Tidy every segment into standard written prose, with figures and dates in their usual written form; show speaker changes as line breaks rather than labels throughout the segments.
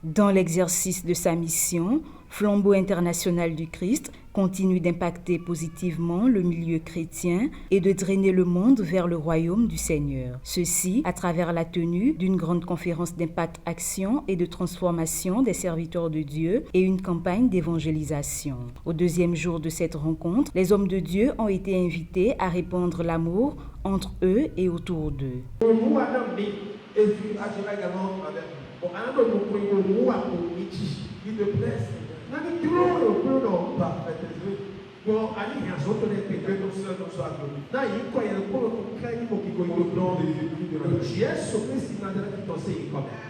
Dans l'exercice de sa mission, Flambeau international du Christ continue d'impacter positivement le milieu chrétien et de drainer le monde vers le royaume du Seigneur. Ceci à travers la tenue d'une grande conférence d'impact action et de transformation des serviteurs de Dieu et une campagne d'évangélisation. Au deuxième jour de cette rencontre, les hommes de Dieu ont été invités à répandre l'amour entre eux et autour d'eux.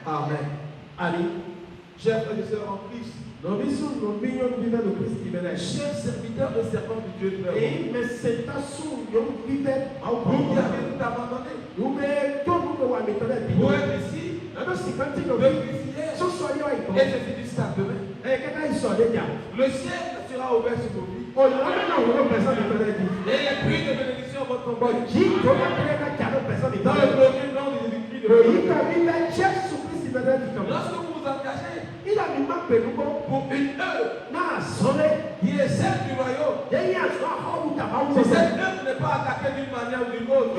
Amen. Allez, chers frères et sœurs en Christ, chers serviteurs et servants du Dieu de l'heure, vous qui avez tout abandonné pour être ici, et je finis ça demain. Le ciel sera ouvert sur vos vies. Et les pluies de bénédiction vont tomber. Dans le premier nom de Jésus-Christ de Nazareth. Lorsque vous vous engagez pour une œuvre qui est celle du royaume, si cette œuvre n'est pas attaquée d'une manière ou d'une autre,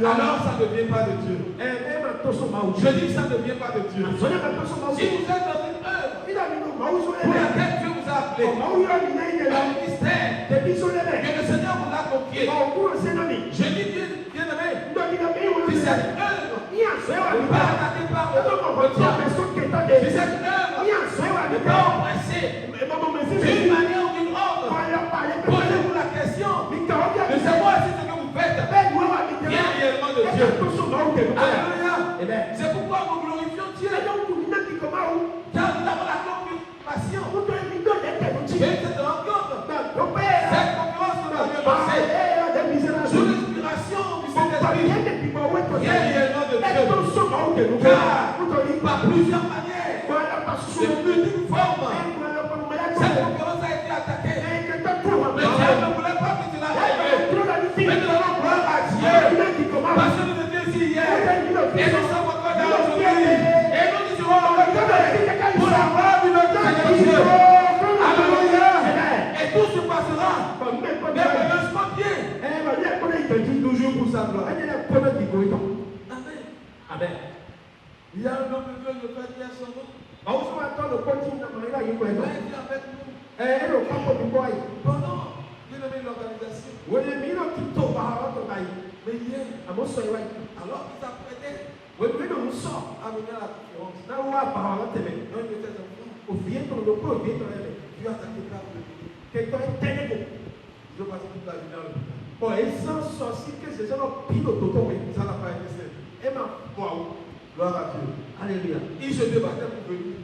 alors ça ne vient pas de Dieu. Je dis que ça ne vient pas de Dieu. Si vous êtes dans une œuvre pour laquelle Dieu vous a appelé, un ministère que le Seigneur vous a confié, je dis bien-aimé, si cette œuvre n'est pas attaquée par le diable, si cette œuvre n'est pas oppressée d'une manière ou d'une autre, posez-vous la question de savoir si ce que vous faites vient réellement de Dieu. Alléluia. C'est pourquoi nous glorifions Dieu. Car nous avons la confirmation de cette rencontre. Cette conférence que nous avions passée sous l'inspiration du Saint-Esprit vient réellement de Dieu. Car par plusieurs manières, de multiples formes, cette conférence a été attaquée. Le diable ne voulait pas que cela arrive. Mais nous allons gloire à Dieu. Parce que nous étions ici hier. Et nous sommes encore là aujourd'hui. Et nous y serons encore demain. Pour la gloire du Seigneur Dieu. Alléluia. Et tout se passera. Merveilleusement bien. Toujours pour sa gloire. Amen. Amen. Il y a un homme de Dieu, je fais bien son nom. Il a été avec nous. Pendant l'organisation. Mais hier, alors qu'il s'apprêtait à venir à la conférence, Dieu a attaqué par le Dieu passe toute la vie dans le ça n'a pas été simple. Gloire à Dieu. Alléluia. Il se débattait pour venir.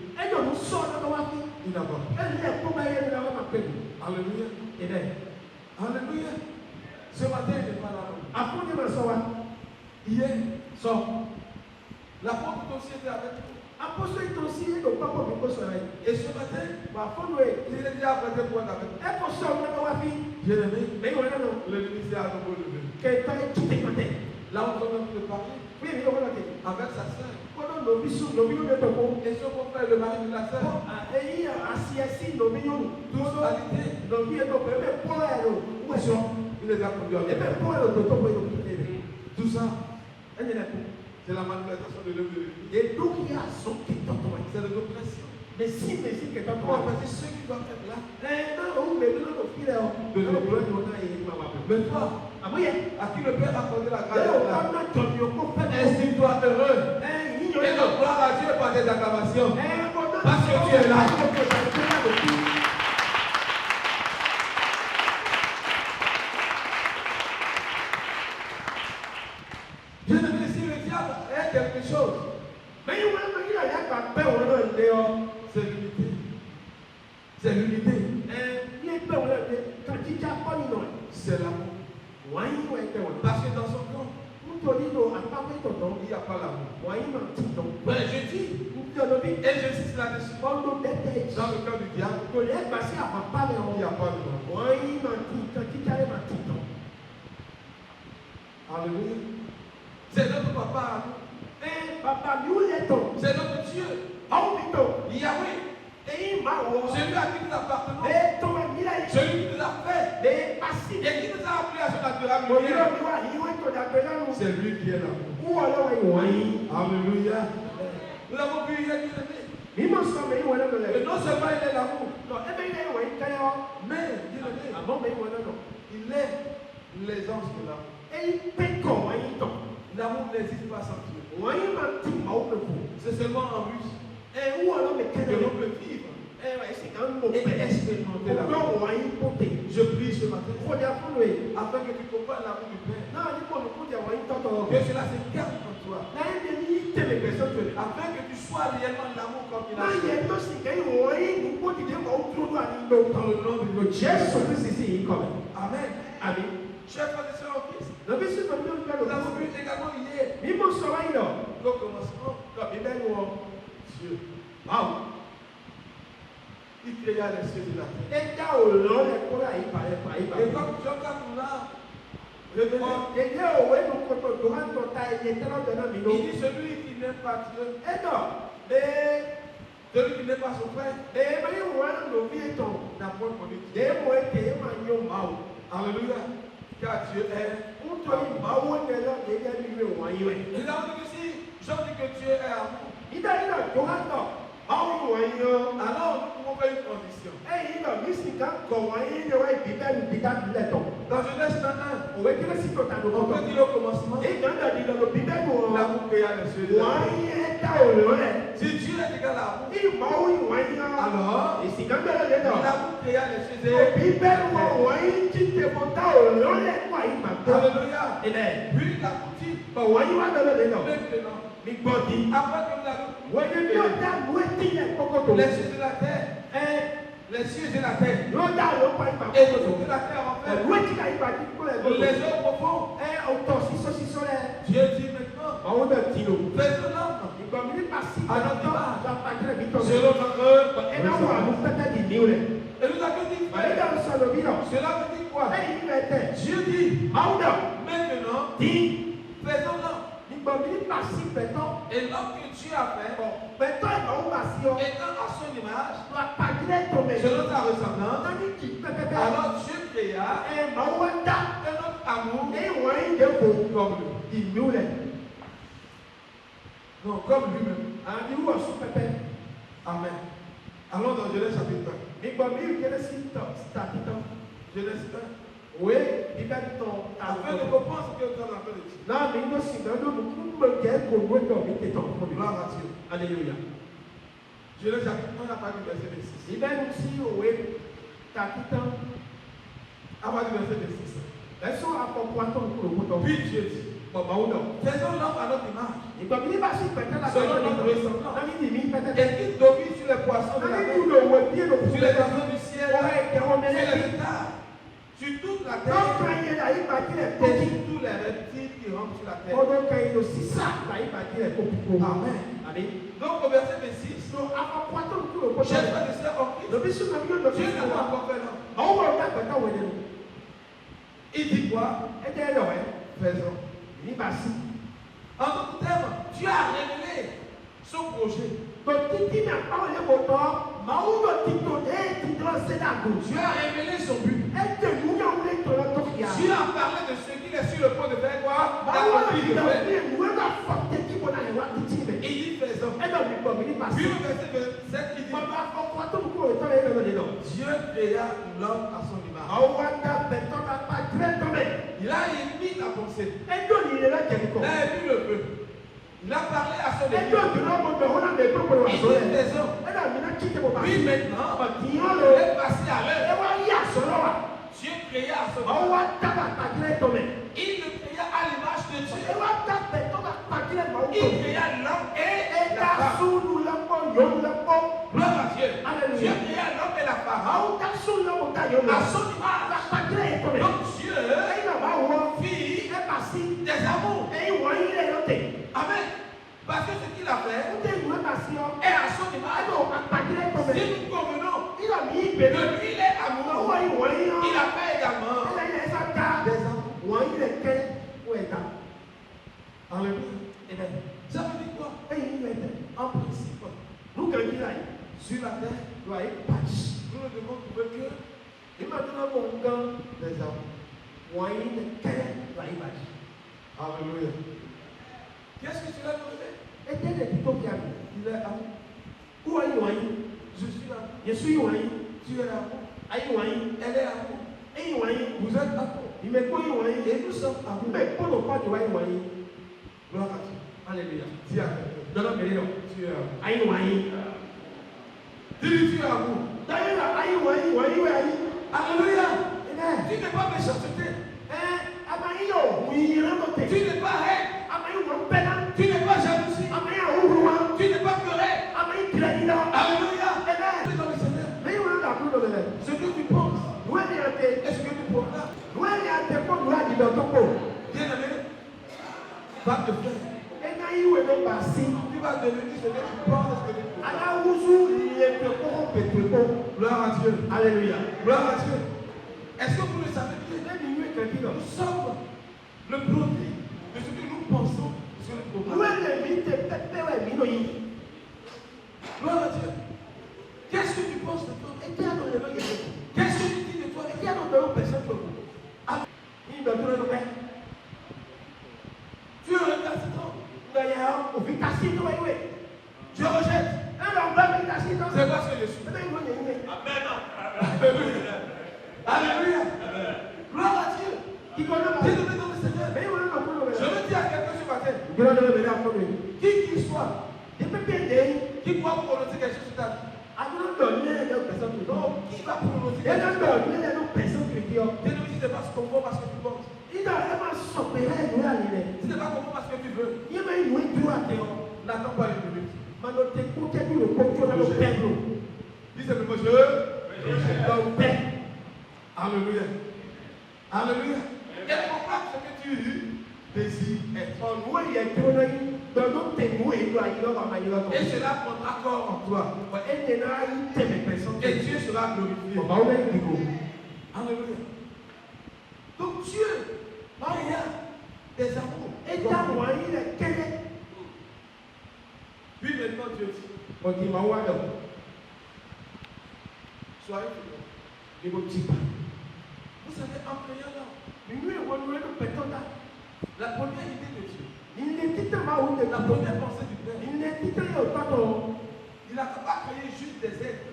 Il n'a pas. Alléluia. Alléluia. Ce matin, il n'est pas là. Hier, l'apôtre aussi était avec nous. Et ce matin, il était apprêté pour être avec nous. Bien-aimé, le ministère a nouveau levé. Là, on doit même te parler avec sa sœur. Et son frère, le mari de la sœur. Tous qualités. Il les a conduits à tout ça, c'est la manifestation de l'œuvre de l'Église. C'est de l'oppression. Mais si ceux qui doivent être là, mais toi, à qui le Père a accordé la grâce, estime-toi heureux. Et de gloire à Dieu par des acclamations. Parce que tu es là. Bien-aimé, si le diable est quelque chose, c'est l'unité. C'est l'unité. C'est l'amour. Parce que dans son camp, il n'y a pas l'amour. Mais je dis, et j'insiste là-dessus, dans le camp du diable, il n'y a pas d'amour. Alléluia. C'est notre papa à nous. C'est notre Dieu. Yahweh. Celui à qui nous appartenons. Celui qui nous a fait. Et qui nous a appelés à son admirable lumière. C'est lui qui est là. Alléluia. Nous l'avons vu hier, bien-aimé. Et non seulement il est l'amour, mais il est l'aisance de l'amour. L'amour n'existe pas sans Dieu. C'est seulement en lui que l'on peut vivre et expérimenter l'amour. Je prie ce matin afin que tu comprennes l'amour du Père. Que cela se garde en toi. Afin que tu sois réellement l'amour comme il a fait. Dans le nom de Jésus. Amen. Amen. Chers frères et sœurs en Christ, nous avons vu également hier le commencement comme Dieu. Il créa les cieux et la terre. Et comme Jean 4 nous l'a révélé, il dit celui qui n'aime pas Dieu, celui qui n'aime pas son frère, n'a point connu Dieu. Alléluia. Car Dieu est. Nous avons dit que si Jean dit que Dieu est amour, alors nous pouvons faire une condition. Dans Genèse 1, on peut dire au commencement, l'amour créa les cieux et la terre. Si Dieu est égal à l'amour, alors l'amour créa les cieux et la terre. Alléluia. Puis l'amour dit, maintenant, après que nous avons les cieux de la terre, les cieux de la terre, et tout que la terre en fait, les eaux profondes, Dieu dit maintenant, faisons l'homme à notre image, selon notre œuvre. Et nous avons dit, cela veut dire quoi? Dieu dit, maintenant, faisons l'homme. Et l'homme que Dieu a fait, étant à son image, selon sa ressemblance, alors Dieu créa un autre amour comme lui. Non, comme lui-même. Amen. Allons dans Genèse chapitre 1. Genèse 1. Oui, afin de comprendre ce que nous sommes en train de dire. Gloire à Dieu. Alléluia. Genèse chapitre 1 à partir du verset 26. À partir du verset 26. Puis Dieu dit, faisons l'homme à notre image, selon notre ressemblance, et qu'il domine sur les poissons de la mer, sur les oiseaux du ciel, sur les états, sur toute la terre, et sur tous les reptiles qui rampent sur la terre. Amen. Donc au verset 26, chers frères et sœurs en Christ, Dieu n'a pas encore fait l'homme. Il dit quoi? Faisons. En d'autres termes, Dieu a révélé son projet. Dieu a révélé son but. Dieu a parlé de ce qu'il est sur le point de faire quoi? D'accomplir de faire. Il dit faisons. Puis le verset 27 il dit Dieu créa l'homme à son image. Il a émis la pensée. Il a émis le feu. Il a parlé à son équipe. Il dit faisons. Puis maintenant, il est passé à l'heure. Dieu créa à son image. Il le créa à l'image de Dieu. Il créa l'homme et la femme. Gloire à Dieu. Dieu créa l'homme et la femme à son image. Donc Dieu fit des amours. Amen. Parce que ce qu'il a fait est à son image. Si nous convenons que lui il est amoureux, il a fait également des amours. Alléluia. Ça veut dire quoi? principe. Nous gagnons sur la terre, nous ne devons trouver que et maintenant mon gars des hommes. Alléluia. Qu'est-ce que tu l'as demandé? Et tu es il est à vous. Où est-il? Je suis là. Je suis là. Tu es là. Elle est à vous. Vous êtes à vous. Et nous sommes à vous. Mais pour ne pas de gloire à Dieu. Alléluia. Dis à donne-moi tu es à vous. Dis tu es à vous. Alléluia. Tu n'es pas méchanceté. Tu n'es pas haine. Tu n'es pas jalousie. Tu n'es pas pleuré. Alléluia. Ce que tu penses est ce que tu proclames. Bien-aimé, va te faire. Tu vas devenir ce que tu penses, ce que tu proclames. Gloire à Dieu. Alléluia. Gloire à Dieu. Est-ce que vous le savez bien? Nous sommes le produit de ce que nous pensons sur le programme. Gloire à Dieu. Qu'est-ce que tu penses de toi? Qu'est-ce que tu dis de toi? Tu es récalcitrant. Je rejette. C'est quoi ce que je suis? Amen. Alléluia. Gloire à Dieu. Qui connaît mon Seigneur. Je veux dire à quelqu'un ce matin. Qui qu'il soit. Qui croit prononcer quelque chose sur ta vie. Non, qui va prononcer quelque chose? Si c'est pas conforme à ce que tu penses. Si c'est pas conforme à ce que tu veux. N'attends pas une minute. Dis simplement je. Alléluia. Alléluia. Et proclame ce que tu désires être. Et cela prendra corps en toi. Et Dieu sera glorifié. Alléluia. Donc Dieu, il y a des amours. Puis maintenant Dieu dit, soyez fidèles. Vous savez, en priant là, la première idée de Dieu, la première pensée du Père, il n'a pas créé juste des êtres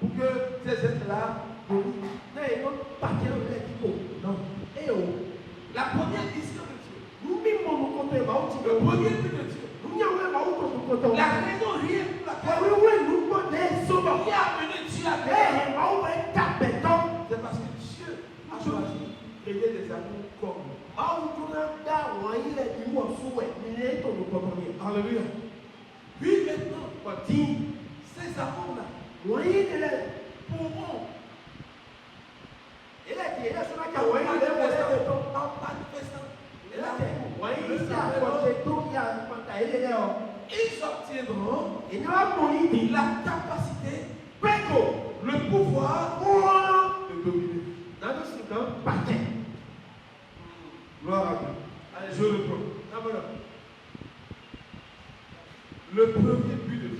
pour que ces êtres-là non. La première vision de Dieu, le premier but de Dieu, la raison réelle pour laquelle il a amené Dieu à terre, c'est parce que Dieu a choisi d'aider des amours comme nous. Alléluia. Puis maintenant, ces amours-là pourront en manifestant ils obtiendront la capacité, le pouvoir de dominer. Gloire à Dieu. Allez, je reprends. Le premier but de Dieu,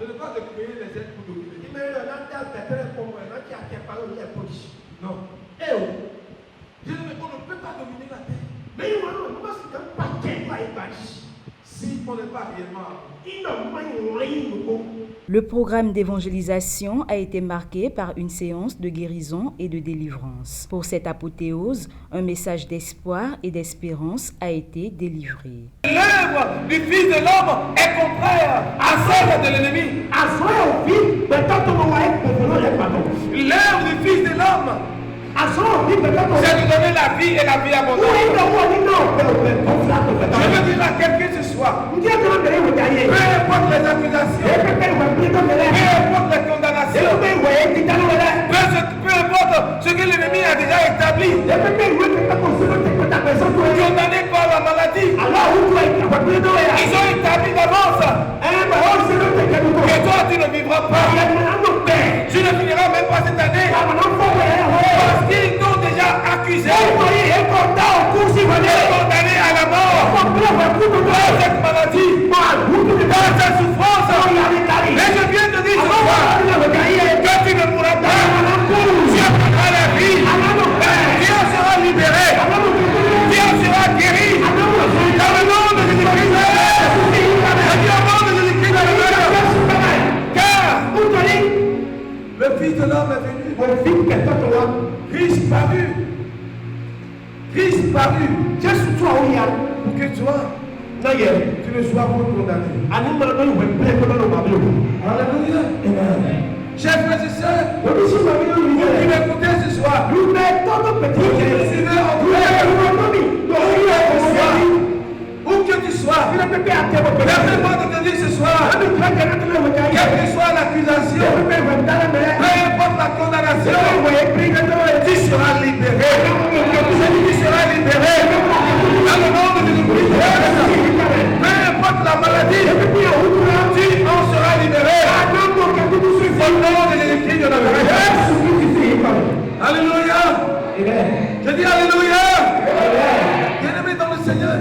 ce n'est pas de créer les êtres pour dominer. Non. Dieu ne peut pas dominer la terre. Si on n'est pas réellement.
Le programme d'évangélisation a été marqué par une séance de guérison et de délivrance. Pour cette apothéose, un message d'espoir et d'espérance a été délivré.
L'œuvre du Fils de l'homme est contraire à celle de l'ennemi. L'œuvre du Fils de l'homme, c'est de donner la vie et la vie abondante. Je veux dire à quelqu'un ce soir, peu importe les accusations, peu importe les condamnations, peu importe ce que l'ennemi a déjà établi, condamné par la maladie, ils ont établi d'avance que toi tu ne vivras pas, tu ne finiras même pas cette année, parce qu'ils t'ont déjà accusé, condamné disparu pour que toi, tu ne sois pas condamné. Alléluia. Chers frères et sœurs, vous qui m'écoutez ce soir, vous qui me suivez en prière, où que tu sois, permets-moi de te dire ce soir, quelle que soit l'accusation, peu importe la condamnation, tu seras libéré. Tu seras libéré. Dans le nom de Jésus-Christ, peu importe la maladie, tu en seras libéré. Au nom de Jésus-Christ de Nazareth. Alléluia. Je dis Alléluia. Bien-aimé dans le Seigneur,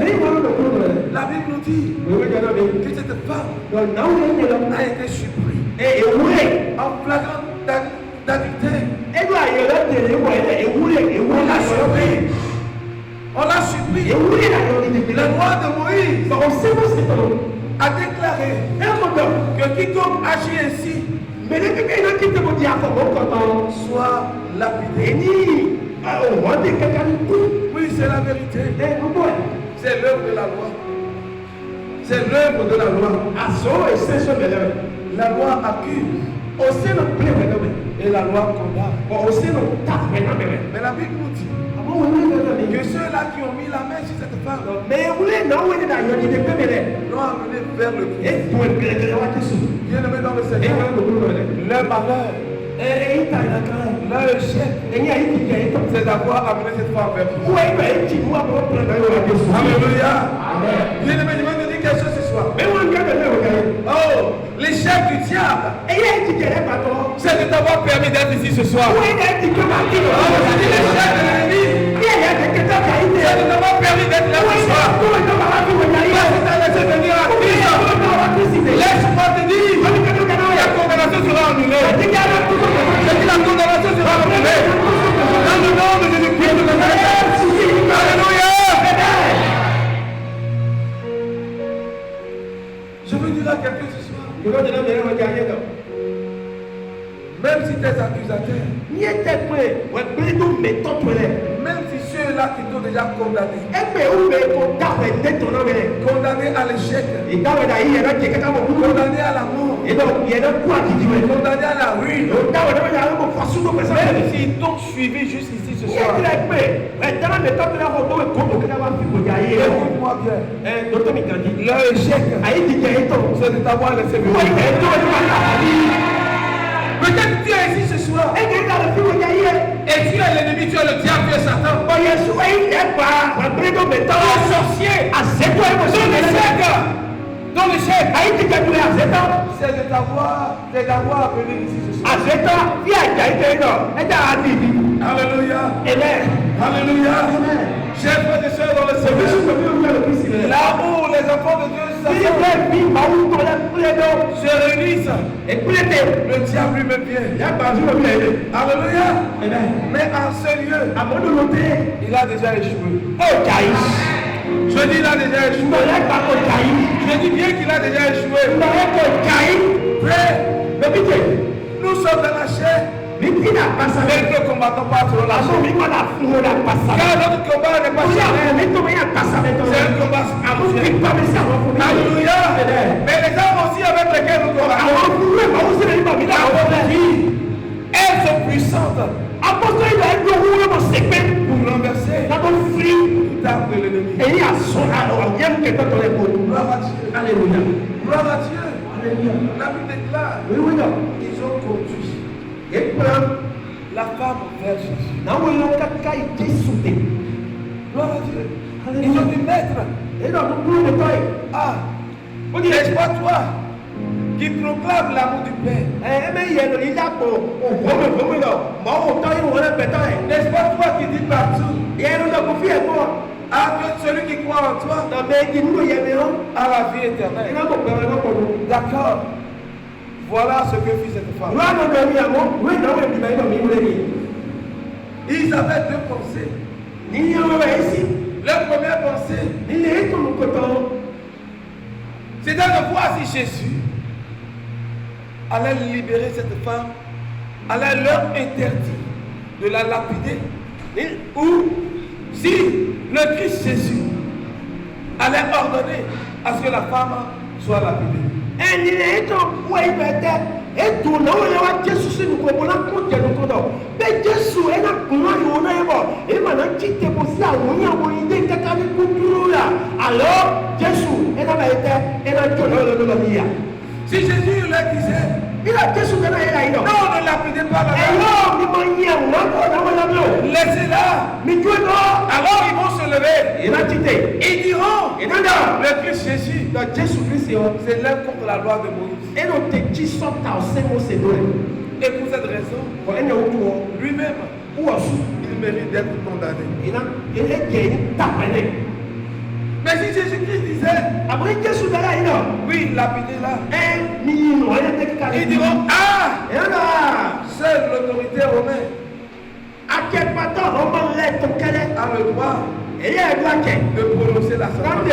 la Bible nous dit que cette femme a été surprise en flagrant d'adultère. On l'a surpris. La loi de Moïse a déclaré que quiconque agit ainsi soit lapidé. Oui, c'est la vérité. C'est l'œuvre de la loi. C'est l'œuvre de la loi. La loi accuse. Et la loi condamne. Mais la Bible nous dit que ceux-là qui ont mis la main sur cette femme l'ont amené vers le Christ. Bien-aimé dans le Seigneur, leur malheur, leur échec, c'est d'avoir amené cette femme vers Christ. Alléluia. Bien-aimé, je vais te dire quelque chose ce soir. Oh, l'échec du diable, c'est de t'avoir permis d'être ici ce soir. Oh, je dis l'échec de l'ennemi, c'est de t'avoir permis d'être là ce soir. Parce que tu as laissé venir à Christ. Laisse-moi te dire, la condamnation sera annulée. Je dis la condamnation sera annulée. Dans le nom de Jésus-Christ de Nazareth. Alléluia. Je veux dire à quelqu'un ce soir, même si tes accusateurs, même si ceux-là qui t'ont déjà condamné, condamné à l'échec, condamné à la mort, condamné à la ruine, même s'ils t'ont suivi jusqu'ici ce soir, écoute-moi bien, leur échec, c'est de t'avoir laissé venir. Peut-être tu es ici ce soir et tu es l'ennemi, tu es le diable, tu es Satan. Ton sorcier, ton échec, c'est d'avoir appelé ici ce soir. Alléluia. Alléluia. Chers frères et sœurs dans le Seigneur, là où les enfants de Dieu se réunissent, le diable lui-même vient. Alléluia. Mais en ce lieu, il a déjà échoué. Je dis il a déjà échoué. Je dis bien qu'il a déjà échoué. Frère, nous sommes dans la chair. Mais nous ne combattons pas sur la chair. Car notre combat n'est pas charnel. C'est un combat spirituel. Alléluia. Mais les armes aussi avec lesquelles nous combattons, elles sont puissantes pour renverser toute arme de l'ennemi. Gloire à Dieu. Alléluia. Gloire à Dieu. La Bible déclare qu'ils ont conduit la femme vers Jésus. Gloire à Dieu. Ils ont dû mettre. Ah, n'est-ce pas toi qui proclame l'amour du Père? N'est-ce pas toi qui dis partout? Ah, que celui qui croit en toi a la vie éternelle. D'accord. Voilà ce que fit cette femme. Ils avaient deux pensées. Leur première pensée, c'était de voir si Jésus allait libérer cette femme, allait leur interdire de la lapider, ou si le Christ Jésus allait ordonner à ce que la femme soit lapidée. Si Jésus leur disait, non, ne lapidez pas la femme, laissez-la, alors ils vont se lever. Ils diront, le Christ Jésus s'élève contre la loi de Moïse. Et pour cette raison, lui-même, il mérite d'être condamné. Mais si Jésus-Christ disait, oui, lapidez-la, ils diront, ah, seule l'autorité romaine a le droit de prononcer la sentence.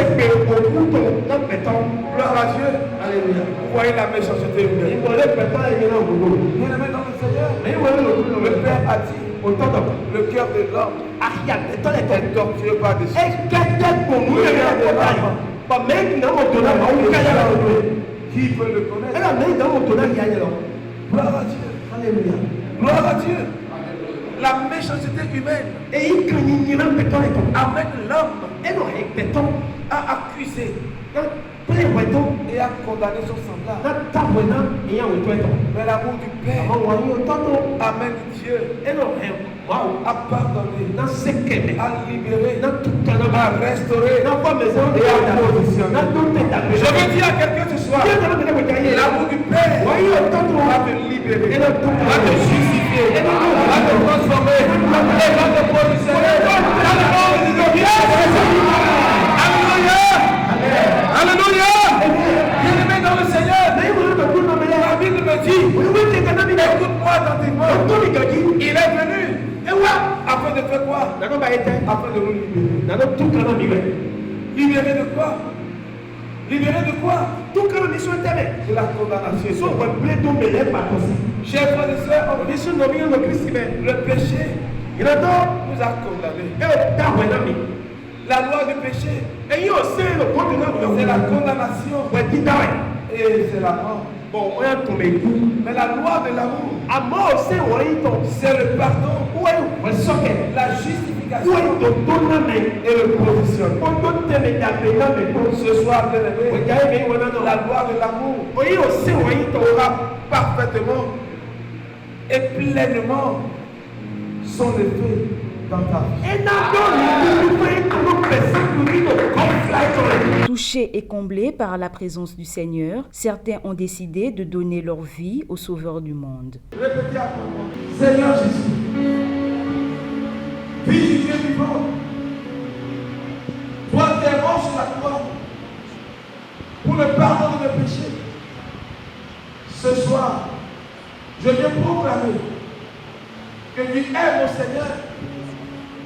Gloire à Dieu. Alléluia. Vous voyez la méchanceté humaine. Bien aimé dans le Seigneur, le Père a dit, le cœur de l'homme est torturé par des choses. Qui peut le connaître? Gloire à Dieu. Alléluia. Gloire à Dieu. La méchanceté humaine amène l'homme à accuser et à condamner son semblable. Mais l'amour du Père amène Dieu à pardonner, à libérer, à restaurer et à positionner. Je veux dire à quelqu'un ce soir, l'amour du Père va te libérer, va te justifier, va te transformer et va te positionner. Alléluia! Bien-aimé dans le Seigneur, la Bible me dit, écoute-moi attentivement, il est venu afin de faire quoi? Afin de nous libérer. Libérer de quoi? Libérer de quoi? De la condamnation. Chers frères et sœurs, le péché nous a condamnés. La loi du péché, c'est la condamnation et c'est la mort. Mais la loi de l'amour, c'est le pardon, la justification et le positionnement. Ce soir, bien-aimé, la loi de l'amour aura parfaitement et pleinement son effet dans ta vie.
Touchés et comblés par la présence du Seigneur, certains ont décidé de donner leur vie au Sauveur du monde.
Répétez après moi. Seigneur Jésus, Fils du Dieu vivant, toi qui es mort sur la croix pour le pardon de mes péchés, ce soir, je viens proclamer que tu es mon Seigneur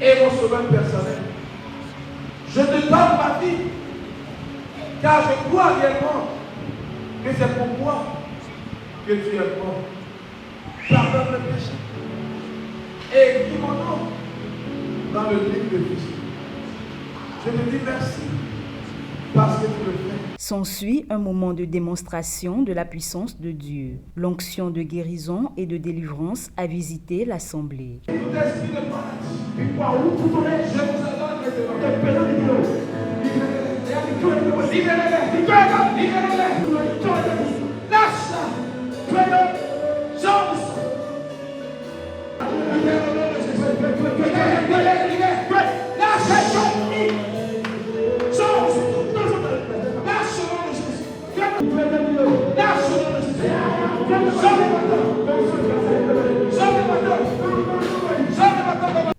et mon Sauveur personnel. Je te donne ma vie, car je crois réellement que c'est pour moi que tu es mort. Pardonne mes péchés et écris mon nom dans le livre de vie. Je te dis merci parce que tu le fais.
S'ensuit un moment de démonstration de la puissance de Dieu. L'onction de guérison et de délivrance a visité l'assemblée.
Tout esprit de maladie, je vous adore maintenant. Libérez-les. Lâche-la.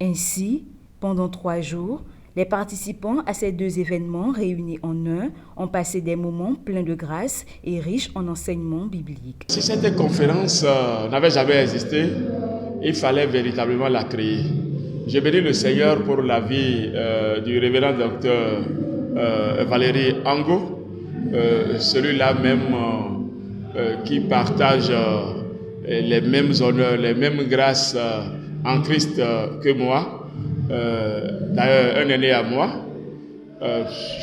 Ainsi, pendant 3 jours, les participants à ces 2 événements réunis en un ont passé des moments pleins de grâce et riches en enseignements bibliques.
Si cette conférence n'avait jamais existé, il fallait véritablement la créer. Je bénis le Seigneur pour la vie du révérend docteur Valérie Ango, celui-là même qui partage les mêmes honneurs, les mêmes grâces en Christ que moi. d'ailleurs un aîné à moi.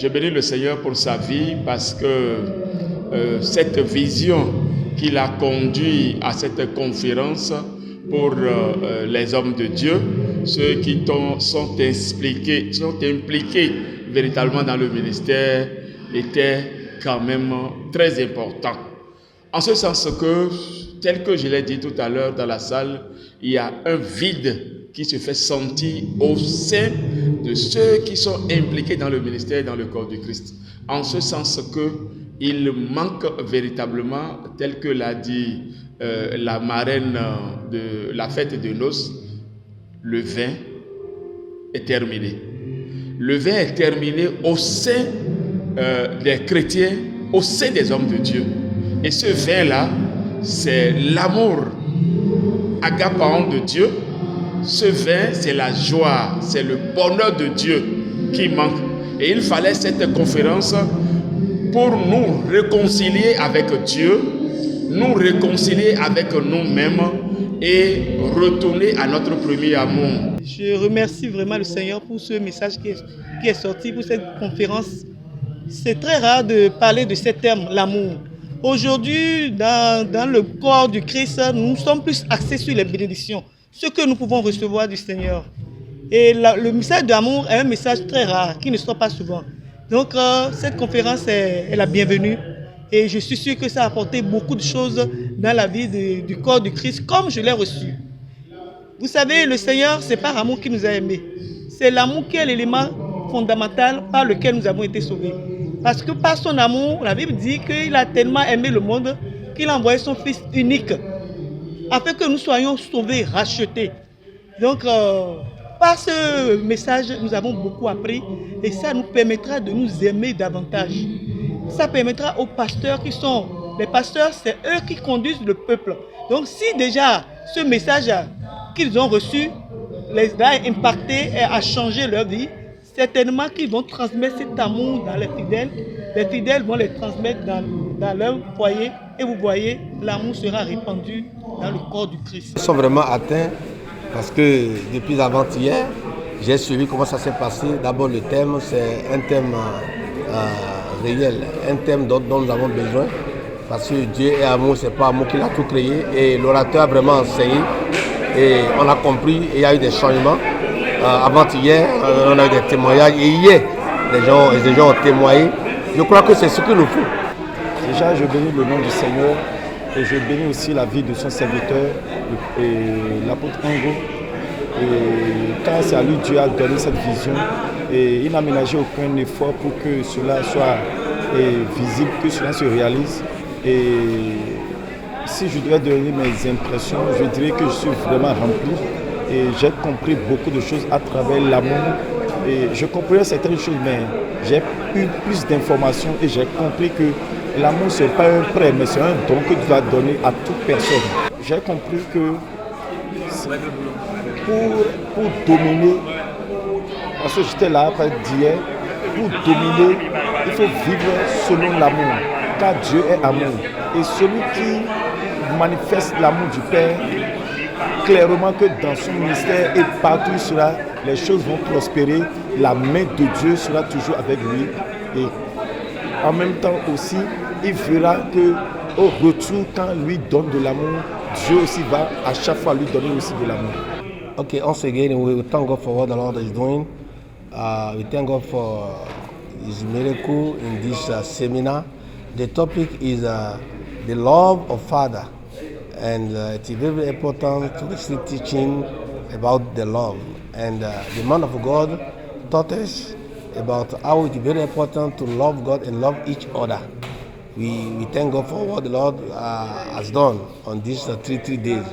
Je bénis le Seigneur pour sa vie parce que cette vision qu'il a conduit à cette conférence pour les hommes de Dieu, ceux qui sont impliqués véritablement dans le ministère, était quand même très important. En ce sens que, tel que je l'ai dit tout à l'heure dans la salle, il y a un vide qui se fait sentir au sein de ceux qui sont impliqués dans le ministère, dans le corps du Christ. En ce sens que il manque véritablement, tel que l'a dit la marraine de la fête de noces, le vin est terminé. Le vin est terminé au sein des chrétiens, au sein des hommes de Dieu. Et ce vin-là, c'est l'amour agapant de Dieu. Ce vin, c'est la joie, c'est le bonheur de Dieu qui manque. Et il fallait cette conférence pour nous réconcilier avec Dieu, nous réconcilier avec nous-mêmes et retourner à notre premier amour.
Je remercie vraiment le Seigneur pour ce message qui est sorti, pour cette conférence. C'est très rare de parler de ce terme, l'amour. Aujourd'hui, dans le corps du Christ, nous sommes plus axés sur les bénédictions, ce que nous pouvons recevoir du Seigneur. Et le message d'amour est un message très rare, qui ne sort pas souvent. Donc, cette conférence est la bienvenue. Et je suis sûr que ça a apporté beaucoup de choses dans la vie du corps du Christ, comme je l'ai reçu. Vous savez, le Seigneur, c'est par amour qu'il nous a aimés. C'est l'amour qui est l'élément fondamental par lequel nous avons été sauvés. Parce que par son amour, la Bible dit qu'il a tellement aimé le monde qu'il a envoyé son Fils unique, afin que nous soyons sauvés, rachetés. Donc, par ce message, nous avons beaucoup appris et ça nous permettra de nous aimer davantage. Ça permettra aux pasteurs qui sont... Les pasteurs, c'est eux qui conduisent le peuple. Donc si déjà ce message qu'ils ont reçu les a impactés et a changé leur vie, certainement qu'ils vont transmettre cet amour dans les fidèles. Les fidèles vont les transmettre dans leur foyer et vous voyez, l'amour sera répandu dans le corps du Christ.
Ils sont vraiment atteints parce que depuis avant-hier, j'ai suivi comment ça s'est passé. D'abord le thème, c'est un thème réel, un thème dont nous avons besoin. Parce que Dieu est amour, c'est pas amour qu'il a tout créé. Et l'orateur a vraiment enseigné. Et on a compris, et il y a eu des changements. Avant-hier, on a eu des témoignages. Et hier, les gens ont témoigné. Je crois que c'est ce qu'il nous faut.
Déjà, je bénis le nom du Seigneur. Et je bénis aussi la vie de son serviteur, l'apôtre Ango. Et grâce à lui, Dieu a donné cette vision. Et il n'a ménagé aucun effort pour que cela soit visible, que cela se réalise. Et si je devais donner mes impressions, je dirais que je suis vraiment rempli. Et j'ai compris beaucoup de choses à travers l'amour. Et je comprenais certaines choses, mais j'ai eu plus d'informations et j'ai compris que l'amour, ce n'est pas un prêt, mais c'est un don que tu dois donner à toute personne. J'ai compris que pour dominer, parce que j'étais là après d'hier, pour dominer, il faut vivre selon l'amour, car Dieu est amour. Et celui qui manifeste l'amour du Père, clairement que dans son ministère et partout il sera, les choses vont prospérer, la main de Dieu sera toujours avec lui. Et en même temps aussi, il verra qu'au retour, quand lui donne de l'amour, Dieu aussi va à chaque fois lui donner aussi de l'amour.
Okay, once again, we thank God for what the Lord is doing. We thank God for His miracle in this seminar. The topic is the love of Father. And it's very important to receive teaching about the love. And the man of God taught us about how it's very important to love God and love each other. We thank God for what the Lord has done on these 3 days.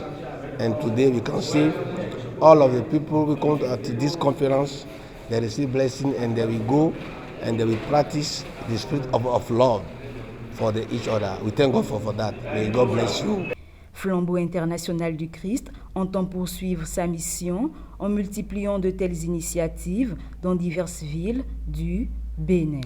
And today we can see all of the people who come to this conference, they receive blessing and they will go and they will practice the spirit of love for each other. We thank God for that. May God bless you.
Flambeau international du Christ entend poursuivre sa mission en multipliant de telles initiatives dans diverses villes du Bénin.